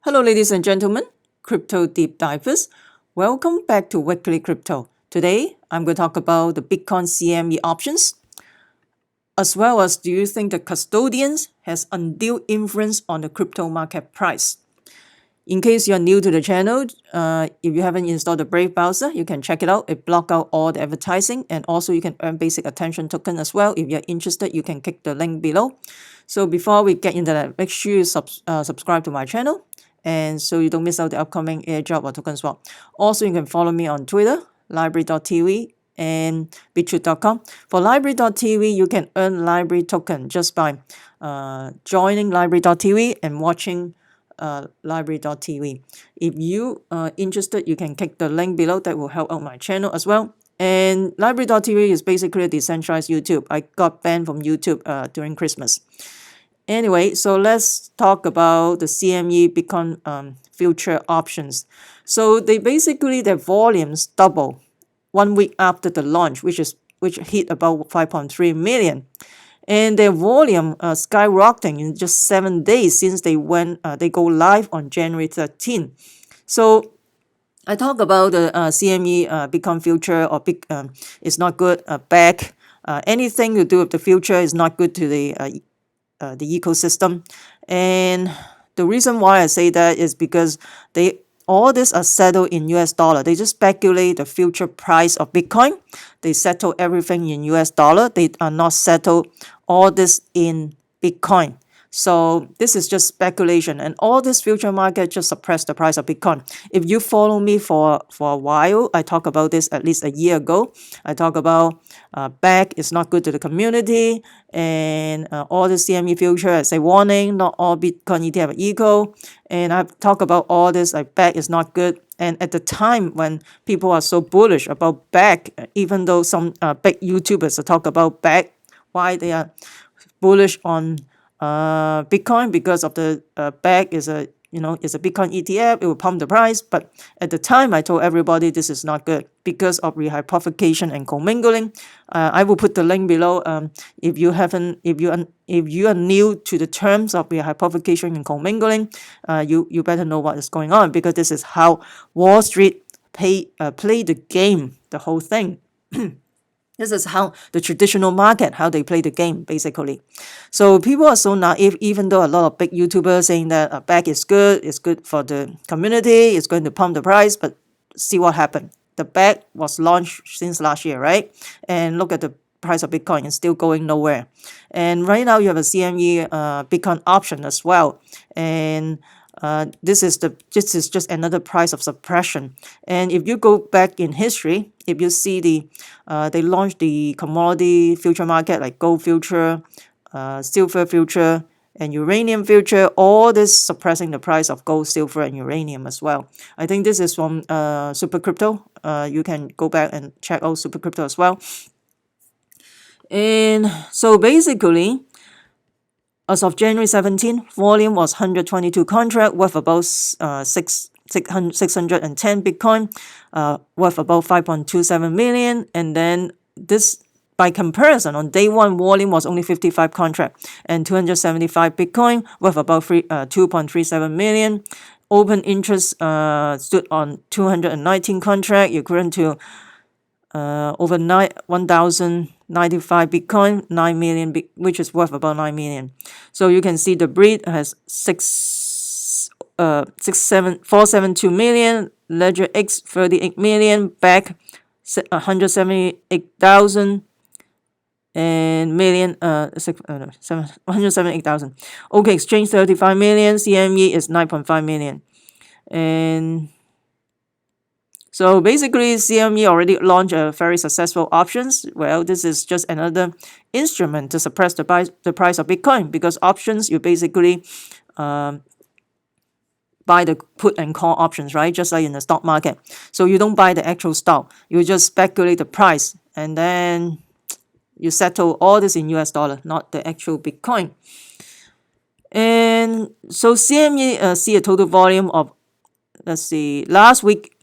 Hello, ladies and gentlemen, crypto deep divers. Welcome back to Weekly Crypto. Today, I'm going to talk about the Bitcoin CME options, as well as do you think the custodians has undue influence on the crypto market price? In case you're new to the channel, if you haven't installed the Brave browser, you can check it out. It blocks out all the advertising, and also you can earn basic attention token as well. If you're interested, you can click the link below. So before we get into that, make sure you subscribe to my channel, and so you don't miss out the upcoming airdrop or token swap. Also, you can follow me on Twitter, library.tv, and bittruth.com. For library.tv, you can earn library token just by joining library.tv and watching library.tv. If you are interested, you can click the link below. That will help out my channel as well. And library.tv is basically a decentralized YouTube. I got banned from YouTube during Christmas. Anyway, so let's talk about the CME Bitcoin future options. So they basically, their volumes double 1 week after the launch, which hit about 5.3 million. And their volume skyrocketing in just 7 days since they go live on January 13. So I talk about the CME Bitcoin future or is not good, back. Anything to do with the future is not good to the ecosystem. And the reason why I say that is because all this are settled in US dollar. They just speculate the future price of Bitcoin. They settle everything in US dollar. They are not settled all this in Bitcoin. So this is just speculation, and all this future market just suppress the price of Bitcoin. If you follow me for a while, I talk about this at least a year ago. I talk about back is not good to the community, and all the CME future as a warning, not all Bitcoin ETF are equal. And I've talked about all this, like back is not good. And at the time when people are so bullish about back, even though some big YouTubers talk about back, why they are bullish on Bitcoin, because of the bag is a Bitcoin ETF. It will pump the price. But at the time, I told everybody this is not good because of rehypothecation and commingling. I will put the link below. If you are new to the terms of rehypothecation and commingling, you better know what is going on, because this is how Wall Street play the game, the whole thing. This is how the traditional market, how they play the game, basically. So people are so naive, even though a lot of big YouTubers saying that a bag is good, it's good for the community, it's going to pump the price, but see what happened. The bag was launched since last year, right? And look at the price of Bitcoin, it's still going nowhere. And right now you have a CME Bitcoin option as well. And this is just another price of suppression. And if you go back in history, if you see they launched the commodity future market like gold future, silver future, and uranium future, all this suppressing the price of gold, silver, and uranium as well. I think this is from Super Crypto. You can go back and check out Super Crypto as well. And so basically, as of January 17, volume was 122 contract worth about 610 Bitcoin, worth about 5.27 million. And then this, by comparison, on day one, volume was only 55 contract and 275 Bitcoin, worth about 2.37 million. Open interest stood on 219 contract, equivalent to over 1,095 Bitcoin, 9 million, which is worth about 9 million. So you can see the breed has 472 million, Ledger X 38 million, back 178,000 and million 178,000. Okay, exchange 35 million, CME is 9.5 million. And so basically, CME already launched a very successful options. Well, this is just another instrument to suppress the price of Bitcoin, because options, you basically buy the put and call options, right? Just like in the stock market. So you don't buy the actual stock. You just speculate the price, and then you settle all this in US dollar, not the actual Bitcoin. And so CME see a total volume of, let's see, last week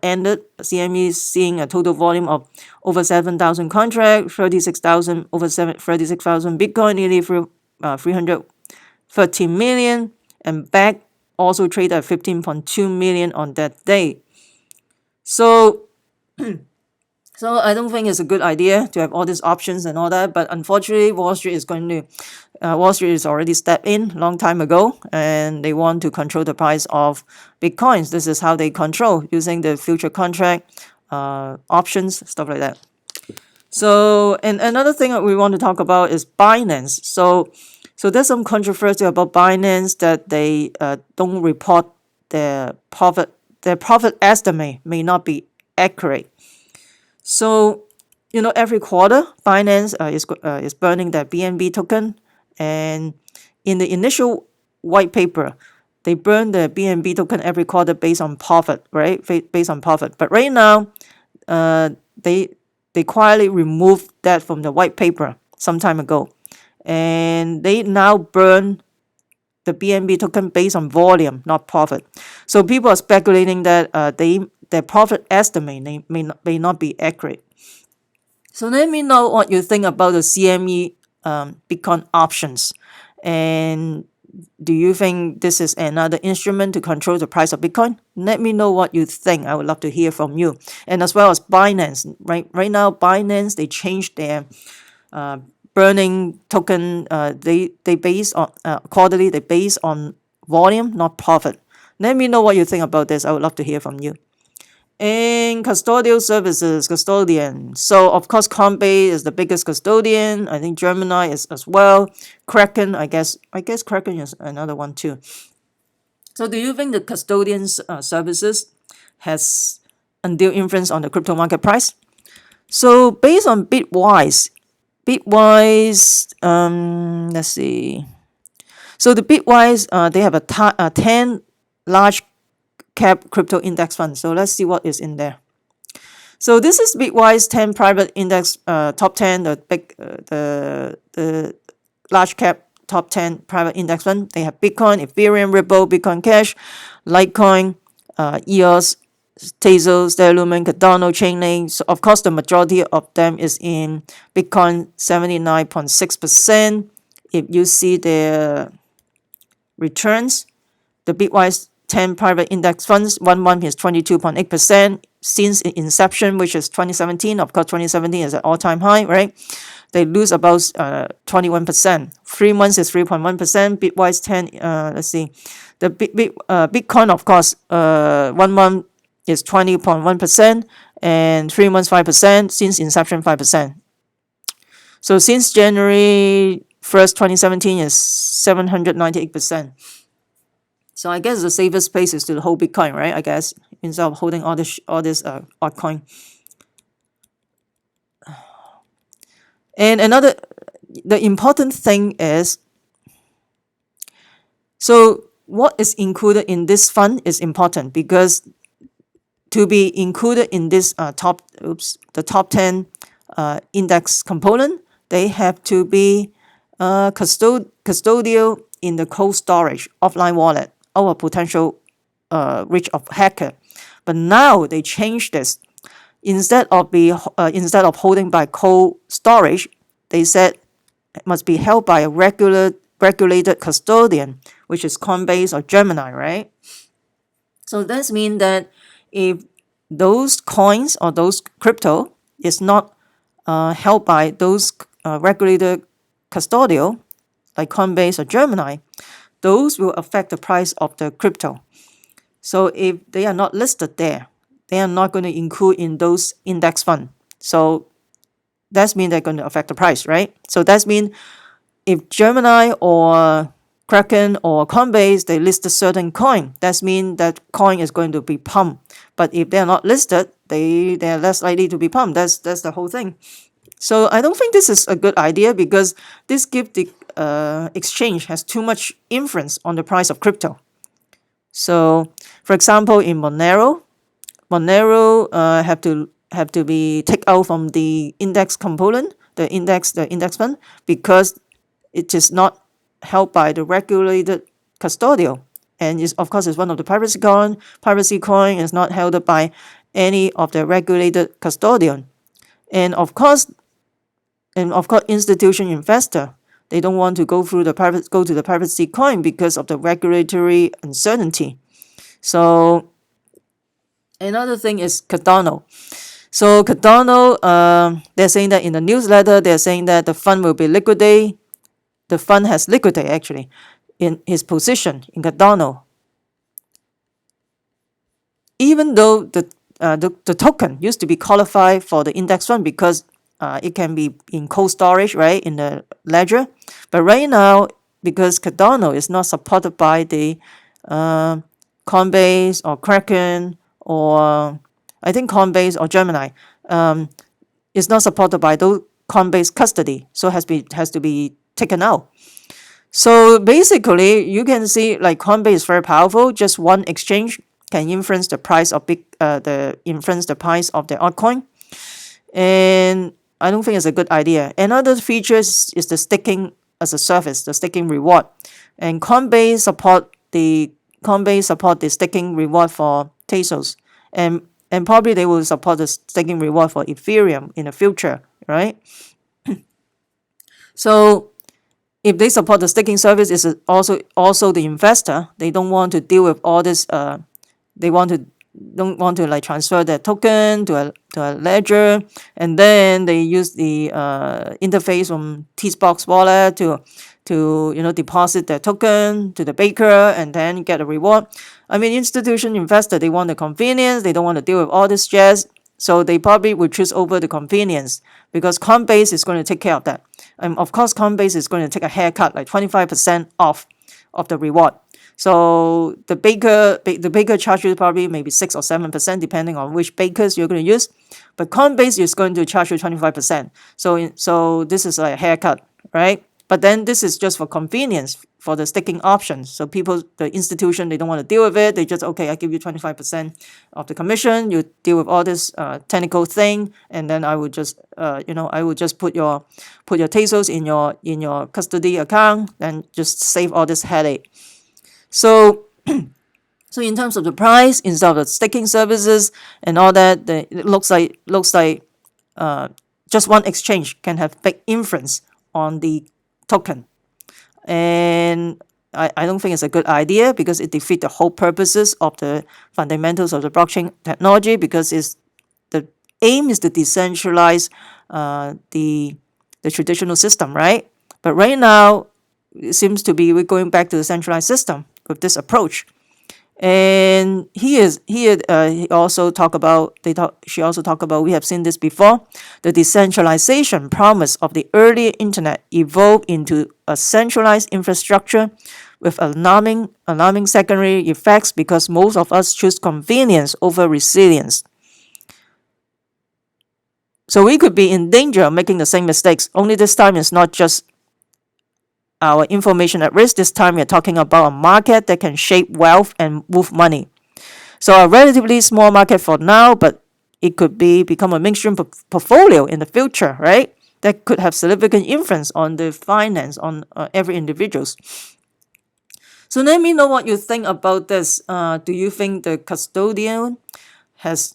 ended, CME is seeing a total volume of over 7,000 contracts, 36,000 Bitcoin, nearly 313 million, and back also traded at 15.2 million on that day. So I don't think it's a good idea to have all these options and all that. But unfortunately, Wall Street is already stepped in long time ago, and they want to control the price of Bitcoins. This is how they control, using the future contract, options, stuff like that. So, and another thing that we want to talk about is Binance. So there's some controversy about Binance that they don't report their profit. Their profit estimate may not be accurate. So, every quarter, Binance is burning their BNB token, and in the initial white paper, they burn the BNB token every quarter based on profit, right? Based on profit. But right now, they quietly removed that from the white paper some time ago, and they now burn the BNB token based on volume, not profit. So people are speculating that their profit estimate may not be accurate. So let me know what you think about the CME Bitcoin options, and do you think this is another instrument to control the price of Bitcoin? Let me know what you think. I would love to hear from you. And as well as Binance, right now Binance, they changed their burning token. They base on quarterly. They base on volume, not profit. Let me know what you think about this. I would love to hear from you. And custodial services, Custodian. So of course Coinbase is the biggest custodian. I think Gemini is as well. Kraken, I guess Kraken is another one too. So do you think the Custodians services has undue influence on the crypto market price? So based on Bitwise, let's see. So the Bitwise, they have a 10 large cap crypto index fund. So let's see what is in there. So this is Bitwise 10 private index top 10, the large cap top 10 private index fund. They have Bitcoin, Ethereum, Ripple, Bitcoin Cash, Litecoin, EOS, Tezos, Ethereum, Cardano, Chainlink. So of course, the majority of them is in Bitcoin, 79.6%. If you see their returns, the Bitwise 10 private index funds, 1 month is 22.8%. Since inception, which is 2017, of course, 2017 is an all-time high, right? They lose about 21%. 3 months is 3.1%. Bitwise 10, let's see. The Bitcoin, of course, 1 month is 20.1%, and 3 months 5%. Since inception, 5%. So since January 1st, 2017 is 798%. So I guess the safest place is to hold Bitcoin, right? I guess instead of holding all this altcoin. And the important thing is, so what is included in this fund is important, because to be included in this the top 10 index component, they have to be custodial in the cold storage offline wallet, our potential reach of hacker. But now they changed this. Instead of holding by cold storage, they said it must be held by a regulated custodian, which is Coinbase or Gemini, right? So that means that if those coins or those crypto is not held by those regulated custodial, like Coinbase or Gemini, those will affect the price of the crypto. So if they are not listed there, they are not going to include in those index fund. So that means they're going to affect the price, right? So that means if Gemini or Kraken or Coinbase, they list a certain coin, that means that coin is going to be pumped. But if they're not listed, they're less likely to be pumped. That's the whole thing. So I don't think this is a good idea, because this gives the exchange has too much influence on the price of crypto. So, for example, in Monero have to be take out from the index component, the index fund, because it is not held by the regulated custodial, and is of course is one of the privacy coin. Privacy coin is not held by any of the regulated custodian, and of course institutional investor, They don't want to go to the private seed coin because of the regulatory uncertainty. So another thing is Cardano. So Cardano, they're saying that in the newsletter, they're saying that the fund will be liquidate. The fund has liquidated actually in his position in Cardano, even though the token used to be qualified for the index fund because it can be in cold storage, right, in the ledger. But right now, because Cardano is not supported by the Coinbase or Kraken or I think Coinbase or Gemini, is not supported by those Coinbase custody, so has to be taken out. So basically, you can see like Coinbase is very powerful. Just one exchange can influence the price of the price of the altcoin, and I don't think it's a good idea. Another feature is the staking as a service, the staking reward, and Coinbase support the staking reward for Tezos, and probably they will support the staking reward for Ethereum in the future, right? So if they support the staking service, is also the investor. They don't want to deal with all this. They don't want to like transfer their token to a ledger, and then they use the interface from T-Box wallet to deposit their token to the baker and then get a reward. I mean, institution investor, they want the convenience. They don't want to deal with all this jazz. So they probably will choose over the convenience because Coinbase is going to take care of that. And of course, Coinbase is going to take a haircut, like 25% off of the reward. So the baker charges probably maybe 6 or 7%, depending on which bakers you're going to use. But Coinbase is going to charge you 25%. So this is a haircut, right? But then this is just for convenience for the staking options. So the institution, they don't want to deal with it. They just, okay, I give you 25% of the commission. You deal with all this technical thing, and then I would just, I would just put your Tezos in your custody account and just save all this headache. So in terms of the price, instead of the staking services and all that, it looks like just one exchange can have big influence on the token. And I don't think it's a good idea because it defeats the whole purposes of the fundamentals of the blockchain technology, because the aim is to decentralize the traditional system, right? But right now, it seems to be we're going back to the centralized system with this approach. And he also talked about we have seen this before. The decentralization promise of the early internet evolved into a centralized infrastructure with alarming secondary effects because most of us choose convenience over resilience. So we could be in danger of making the same mistakes. Only this time it's not just our information at risk. This time we're talking about a market that can shape wealth and move money. So a relatively small market for now, but it could become a mainstream portfolio in the future, right? That could have significant influence on the finance on every individuals. So let me know what you think about this. Do you think the custodian has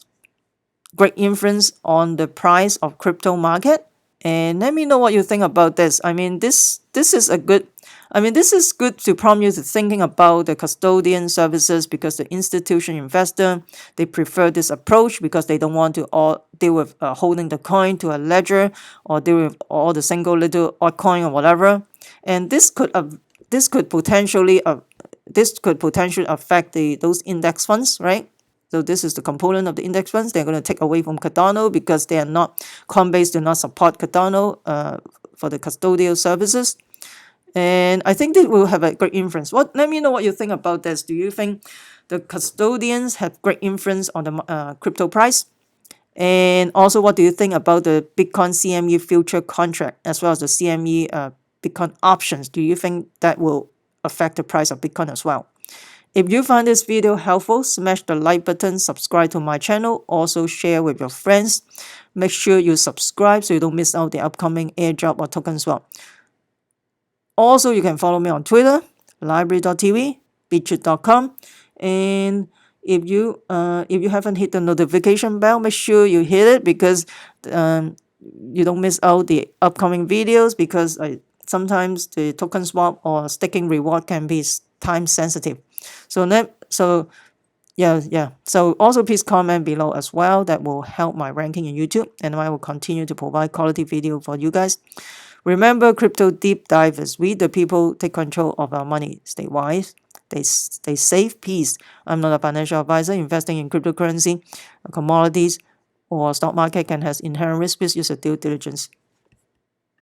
great influence on the price of crypto market? And let me know what you think about this. I mean, this is good to prompt you to thinking about the custodian services, because the institution investor, they prefer this approach because they don't want to all deal with holding the coin to a ledger or deal with all the single little altcoin or whatever. And this could potentially affect those index funds, right? So this is the component of the index funds. They're going to take away from Cardano because Coinbase do not support Cardano for the custodial services. And I think it will have a great influence. Let me know what you think about this. Do you think the custodians have great influence on the crypto price? And also, what do you think about the Bitcoin CME future contract as well as the CME Bitcoin options? Do you think that will affect the price of Bitcoin as well? If you find this video helpful, smash the like button, subscribe to my channel, also share with your friends. Make sure you subscribe so you don't miss out the upcoming airdrop or token swap. Also, you can follow me on Twitter, library.tv, bitchute.com, and if you haven't hit the notification bell, make sure you hit it because you don't miss out the upcoming videos, because sometimes the token swap or staking reward can be time sensitive. So so also please comment below as well. That will help my ranking in YouTube, and I will continue to provide quality video for you guys. Remember, crypto deep divers, we the people take control of our money. Stay wise, stay safe, peace. I'm not a financial advisor. Investing in cryptocurrency, commodities, or stock market can have inherent risks. Please use your due diligence.